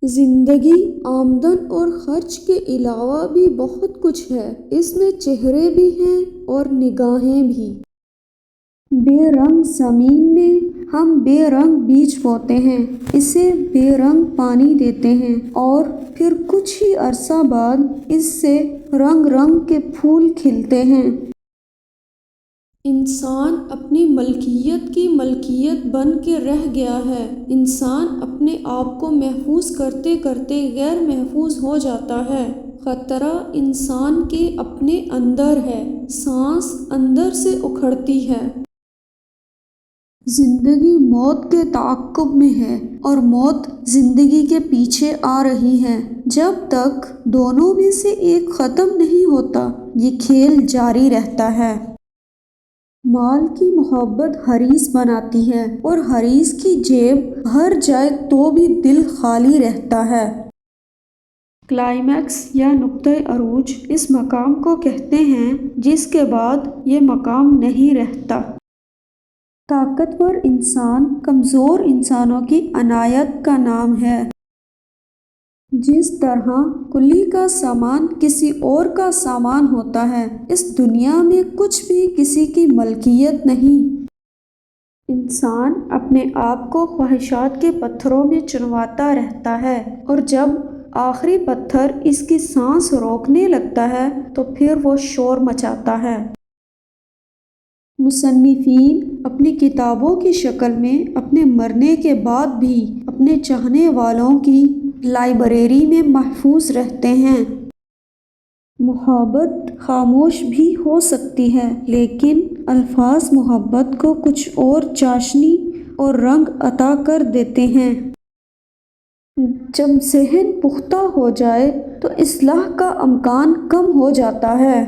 زندگی آمدن اور خرچ کے علاوہ بھی بہت کچھ ہے۔ اس میں چہرے بھی ہیں اور نگاہیں بھی۔ بے رنگ زمین میں ہم بے رنگ بیج بوتے ہیں، اسے بے رنگ پانی دیتے ہیں اور پھر کچھ ہی عرصہ بعد اس سے رنگ رنگ کے پھول کھلتے ہیں۔ انسان اپنی ملکیت کی ملکیت بن کے رہ گیا ہے۔ انسان اپنے آپ کو محفوظ کرتے کرتے غیر محفوظ ہو جاتا ہے۔ خطرہ انسان کے اپنے اندر ہے، سانس اندر سے اکھڑتی ہے۔ زندگی موت کے تعاقب میں ہے اور موت زندگی کے پیچھے آ رہی ہے۔ جب تک دونوں میں سے ایک ختم نہیں ہوتا، یہ کھیل جاری رہتا ہے۔ مال کی محبت حریص بناتی ہے اور حریص کی جیب بھر جائے تو بھی دل خالی رہتا ہے۔ کلائمیکس یا نقطۂ عروج اس مقام کو کہتے ہیں جس کے بعد یہ مقام نہیں رہتا۔ طاقتور انسان کمزور انسانوں کی عنایت کا نام ہے۔ جس طرح کلی کا سامان کسی اور کا سامان ہوتا ہے، اس دنیا میں کچھ بھی کسی کی ملکیت نہیں۔ انسان اپنے آپ کو خواہشات کے پتھروں میں چنواتا رہتا ہے اور جب آخری پتھر اس کی سانس روکنے لگتا ہے تو پھر وہ شور مچاتا ہے۔ مصنفین اپنی کتابوں کی شکل میں اپنے مرنے کے بعد بھی اپنے چاہنے والوں کی لائبریری میں محفوظ رہتے ہیں۔ محبت خاموش بھی ہو سکتی ہے، لیکن الفاظ محبت کو کچھ اور چاشنی اور رنگ عطا کر دیتے ہیں۔ جب ذہن پختہ ہو جائے تو اصلاح کا امکان کم ہو جاتا ہے۔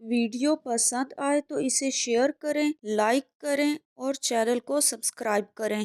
ویڈیو پسند آئے تو اسے شیئر کریں، لائک کریں اور چینل کو سبسکرائب کریں۔